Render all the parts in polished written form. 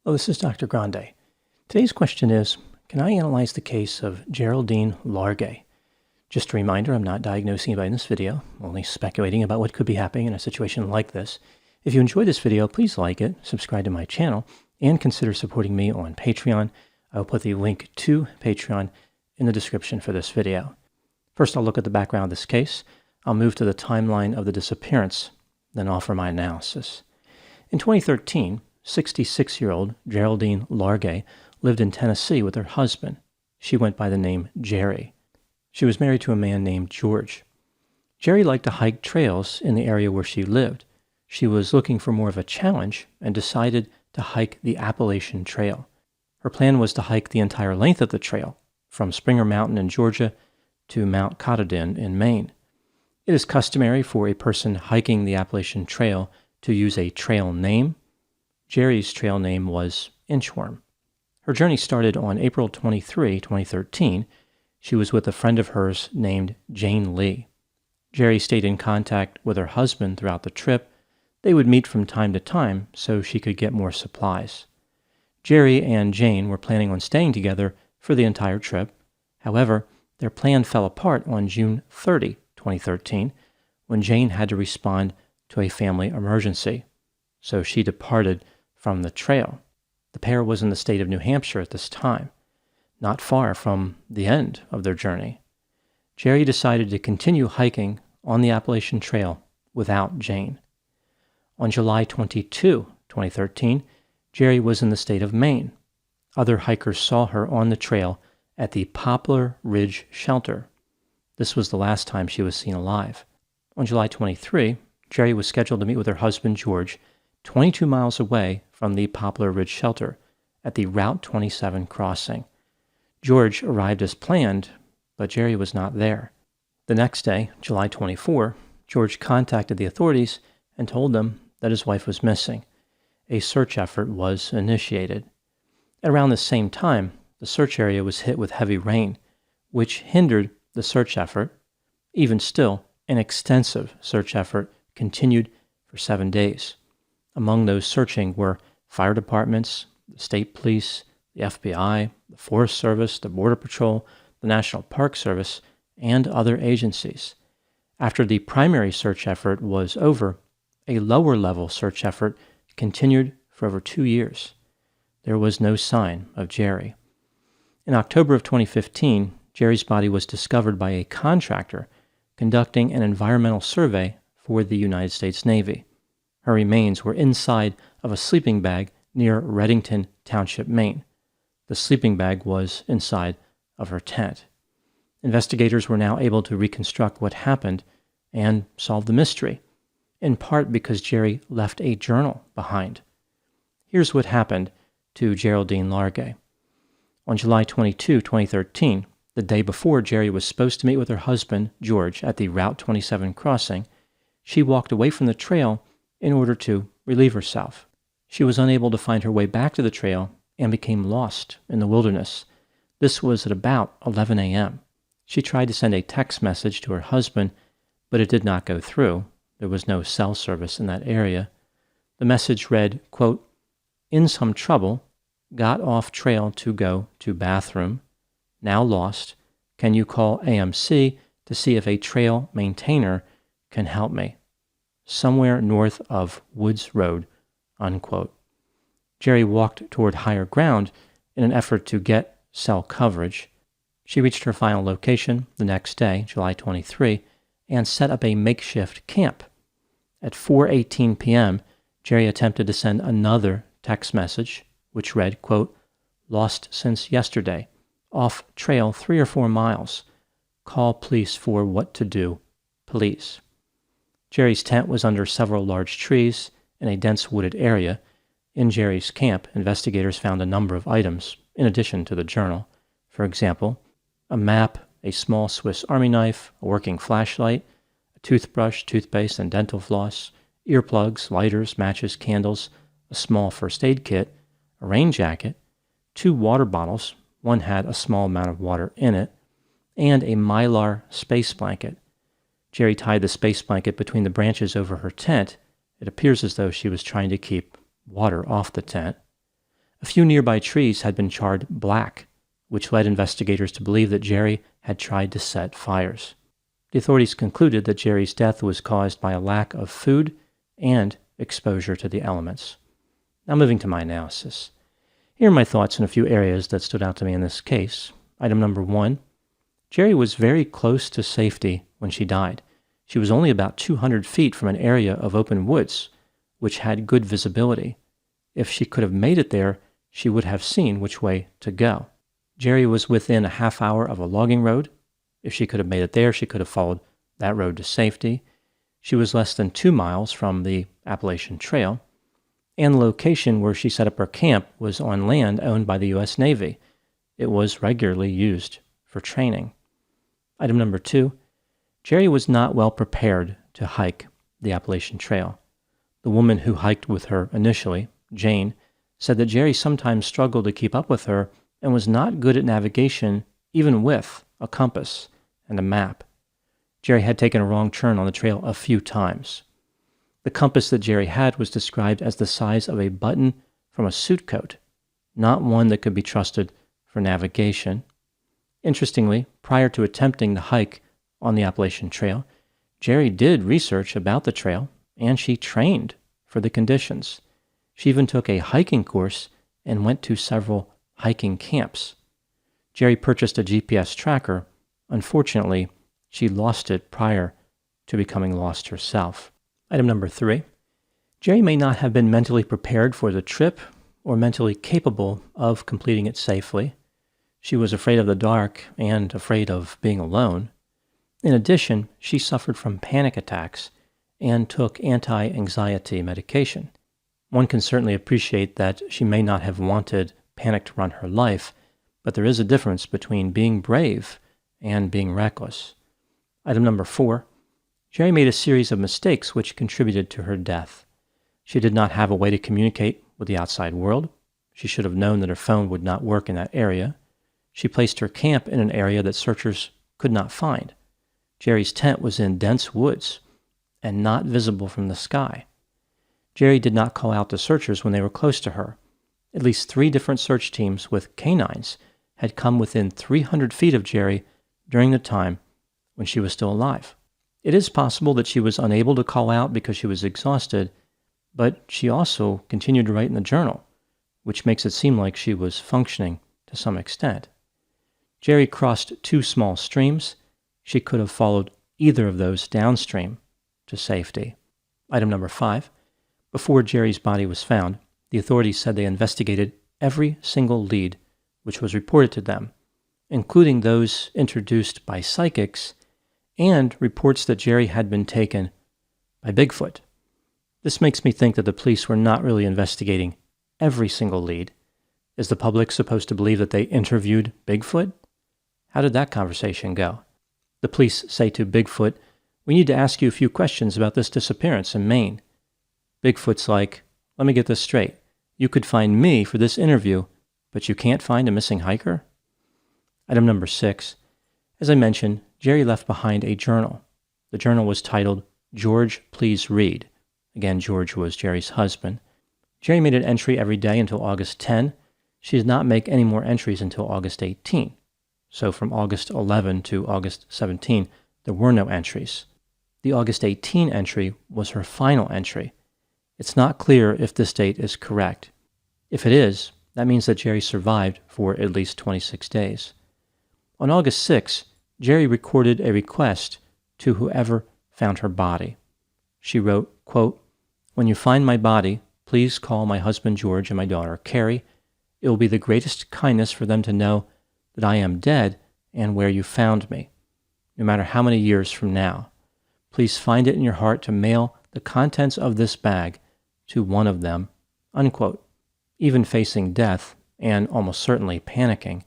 Hello, this is Dr. Grande. Today's question is, can I analyze the case of Geraldine Largay? Just a reminder, I'm not diagnosing anybody in this video, only speculating about what could be happening in a situation like this. If you enjoyed this video, please like it, subscribe to my channel, and consider supporting me on Patreon. I'll put the link to Patreon in the description for this video. First, I'll look at the background of this case. I'll move to the timeline of the disappearance, then offer my analysis. In 2013, 66-year-old Geraldine Largay lived in Tennessee with her husband. She went by the name Jerry. She was married to a man named George. Jerry liked to hike trails in the area where she lived. She was looking for more of a challenge and decided to hike the Appalachian Trail. Her plan was to hike the entire length of the trail, from Springer Mountain in Georgia to Mount Katahdin in Maine. It is customary for a person hiking the Appalachian Trail to use a trail name. Jerry's trail name was Inchworm. Her journey started on April 23, 2013. She was with a friend of hers named Jane Lee. Jerry stayed in contact with her husband throughout the trip. They would meet from time to time so she could get more supplies. Jerry and Jane were planning on staying together for the entire trip. However, their plan fell apart on June 30, 2013, when Jane had to respond to a family emergency. So she departed from the trail. The pair was in the state of New Hampshire at this time, not far from the end of their journey. Jerry decided to continue hiking on the Appalachian Trail without Jane. On July 22, 2013, Jerry was in the state of Maine. Other hikers saw her on the trail at the Poplar Ridge Shelter. This was the last time she was seen alive. On July 23, Jerry was scheduled to meet with her husband George 22 miles away from the Poplar Ridge Shelter at the Route 27 crossing. George arrived as planned, but Jerry was not there. The next day, July 24, George contacted the authorities and told them that his wife was missing. A search effort was initiated. At around the same time, the search area was hit with heavy rain, which hindered the search effort. Even still, an extensive search effort continued for 7 days. Among those searching were fire departments, the state police, the FBI, the Forest Service, the Border Patrol, the National Park Service, and other agencies. After the primary search effort was over, a lower-level search effort continued for over 2 years. There was no sign of Jerry. In October of 2015, Jerry's body was discovered by a contractor conducting an environmental survey for the United States Navy. Her remains were inside of a sleeping bag near Redington Township, Maine. The sleeping bag was inside of her tent. Investigators were now able to reconstruct what happened and solve the mystery, in part because Jerry left a journal behind. Here's what happened to Geraldine Largay. On July 22, 2013, the day before Jerry was supposed to meet with her husband, George, at the Route 27 crossing, she walked away from the trail in order to relieve herself. She was unable to find her way back to the trail and became lost in the wilderness. This was at about 11 a.m. She tried to send a text message to her husband, but it did not go through. There was no cell service in that area. The message read, quote, "In some trouble, got off trail to go to bathroom, now lost. Can you call AMC to see if a trail maintainer can help me? Somewhere north of Woods Road," unquote. Jerry walked toward higher ground in an effort to get cell coverage. She reached her final location the next day, July 23, and set up a makeshift camp. At 4:18 p.m., Jerry attempted to send another text message, which read, quote, "Lost since yesterday, off trail 3 or 4 miles. Call police for what to do, please." Jerry's tent was under several large trees in a dense wooded area. In Jerry's camp, investigators found a number of items, in addition to the journal. For example, a map, a small Swiss Army knife, a working flashlight, a toothbrush, toothpaste, and dental floss, earplugs, lighters, matches, candles, a small first aid kit, a rain jacket, 2 water bottles, one had a small amount of water in it, and a Mylar space blanket. Jerry tied the space blanket between the branches over her tent. It appears as though she was trying to keep water off the tent. A few nearby trees had been charred black, which led investigators to believe that Jerry had tried to set fires. The authorities concluded that Jerry's death was caused by a lack of food and exposure to the elements. Now moving to my analysis. Here are my thoughts in a few areas that stood out to me in this case. Item number 1, Jerry was very close to safety when she died. She was only about 200 feet from an area of open woods, which had good visibility. If she could have made it there, she would have seen which way to go. Jerry was within a half hour of a logging road. If she could have made it there, she could have followed that road to safety. She was less than 2 miles from the Appalachian Trail, and the location where she set up her camp was on land owned by the U.S. Navy. It was regularly used for training. Item number 2, Jerry was not well prepared to hike the Appalachian Trail. The woman who hiked with her initially, Jane, said that Jerry sometimes struggled to keep up with her and was not good at navigation even with a compass and a map. Jerry had taken a wrong turn on the trail a few times. The compass that Jerry had was described as the size of a button from a suit coat, not one that could be trusted for navigation. Interestingly, prior to attempting the hike on the Appalachian Trail, Jerry did research about the trail, and she trained for the conditions. She even took a hiking course and went to several hiking camps. Jerry purchased a GPS tracker. Unfortunately, she lost it prior to becoming lost herself. Item number 3, Jerry may not have been mentally prepared for the trip or mentally capable of completing it safely. She was afraid of the dark and afraid of being alone. In addition, she suffered from panic attacks and took anti-anxiety medication. One can certainly appreciate that she may not have wanted panic to run her life, but there is a difference between being brave and being reckless. Item number 4, Jerry made a series of mistakes which contributed to her death. She did not have a way to communicate with the outside world. She should have known that her phone would not work in that area. She placed her camp in an area that searchers could not find. Jerry's tent was in dense woods and not visible from the sky. Jerry did not call out to searchers when they were close to her. At least 3 different search teams with canines had come within 300 feet of Jerry during the time when she was still alive. It is possible that she was unable to call out because she was exhausted, but she also continued to write in the journal, which makes it seem like she was functioning to some extent. Jerry crossed 2 small streams. She could have followed either of those downstream to safety. Item number 5, before Jerry's body was found, the authorities said they investigated every single lead which was reported to them, including those introduced by psychics and reports that Jerry had been taken by Bigfoot. This makes me think that the police were not really investigating every single lead. Is the public supposed to believe that they interviewed Bigfoot? How did that conversation go? The police say to Bigfoot, "We need to ask you a few questions about this disappearance in Maine." Bigfoot's like, "Let me get this straight. You could find me for this interview, but you can't find a missing hiker?" Item number 6. As I mentioned, Jerry left behind a journal. The journal was titled, "George, Please Read." Again, George was Jerry's husband. Jerry made an entry every day until August 10. She did not make any more entries until August 18. So from August 11 to August 17, there were no entries. The August 18 entry was her final entry. It's not clear if this date is correct. If it is, that means that Jerry survived for at least 26 days. On August 6, Jerry recorded a request to whoever found her body. She wrote, quote, "When you find my body, please call my husband George and my daughter Carrie. It will be the greatest kindness for them to know that I am dead and where you found me, no matter how many years from now. Please find it in your heart to mail the contents of this bag to one of them," unquote. Even facing death, and almost certainly panicking,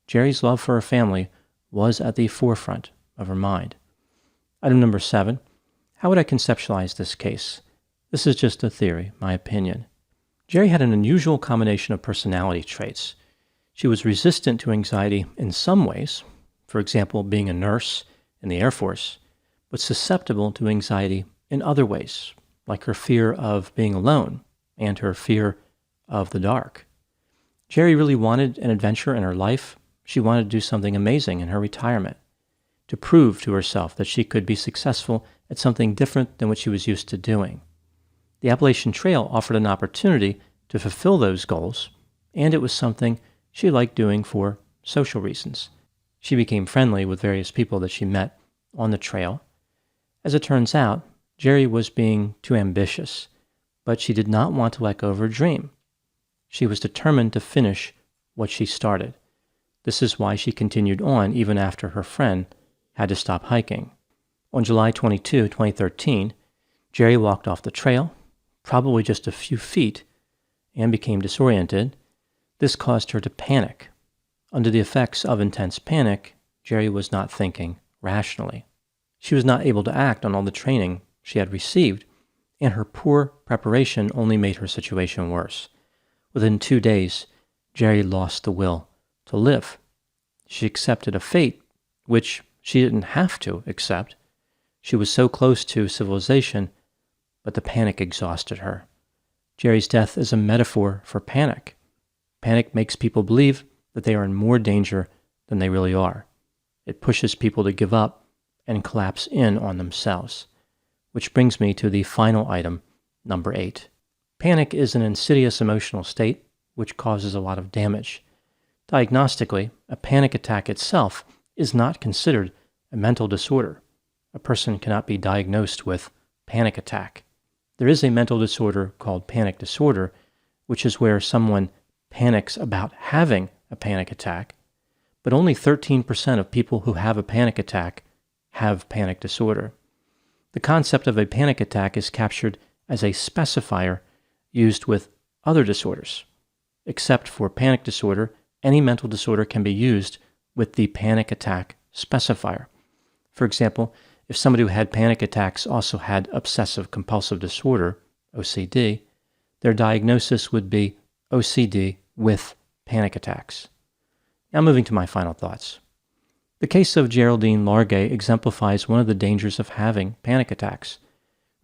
Jerry's love for her family was at the forefront of her mind. Item number 7. How would I conceptualize this case? This is just a theory, my opinion. Jerry had an unusual combination of personality traits. She was resistant to anxiety in some ways, for example, being a nurse in the Air Force, but susceptible to anxiety in other ways, like her fear of being alone and her fear of the dark. Jerry really wanted an adventure in her life. She wanted to do something amazing in her retirement, to prove to herself that she could be successful at something different than what she was used to doing. The Appalachian Trail offered an opportunity to fulfill those goals, and it was something she liked doing for social reasons. She became friendly with various people that she met on the trail. As it turns out, Jerry was being too ambitious, but she did not want to let go of her dream. She was determined to finish what she started. This is why she continued on even after her friend had to stop hiking. On July 22, 2013, Jerry walked off the trail, probably just a few feet, and became disoriented. This caused her to panic. Under the effects of intense panic, Jerry was not thinking rationally. She was not able to act on all the training she had received, and her poor preparation only made her situation worse. Within 2 days, Jerry lost the will to live. She accepted a fate which she didn't have to accept. She was so close to civilization, but the panic exhausted her. Jerry's death is a metaphor for panic. Panic makes people believe that they are in more danger than they really are. It pushes people to give up and collapse in on themselves. Which brings me to the final item, number 8. Panic is an insidious emotional state which causes a lot of damage. Diagnostically, a panic attack itself is not considered a mental disorder. A person cannot be diagnosed with panic attack. There is a mental disorder called panic disorder, which is where someone panics about having a panic attack, but only 13% of people who have a panic attack have panic disorder. The concept of a panic attack is captured as a specifier used with other disorders. Except for panic disorder, any mental disorder can be used with the panic attack specifier. For example, if somebody who had panic attacks also had obsessive compulsive disorder, OCD, their diagnosis would be OCD with panic attacks. Now moving to my final thoughts. The case of Geraldine Largay exemplifies one of the dangers of having panic attacks.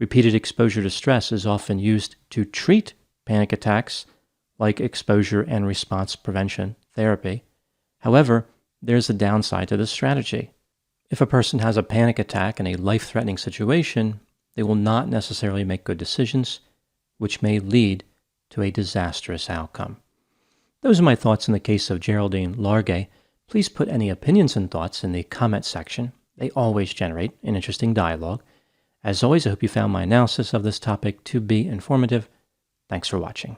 Repeated exposure to stress is often used to treat panic attacks, like exposure and response prevention therapy. However, there's a downside to this strategy. If a person has a panic attack in a life-threatening situation, they will not necessarily make good decisions, which may lead to a disastrous outcome. Those are my thoughts in the case of Geraldine Largay. Please put any opinions and thoughts in the comment section. They always generate an interesting dialogue. As always, I hope you found my analysis of this topic to be informative. Thanks for watching.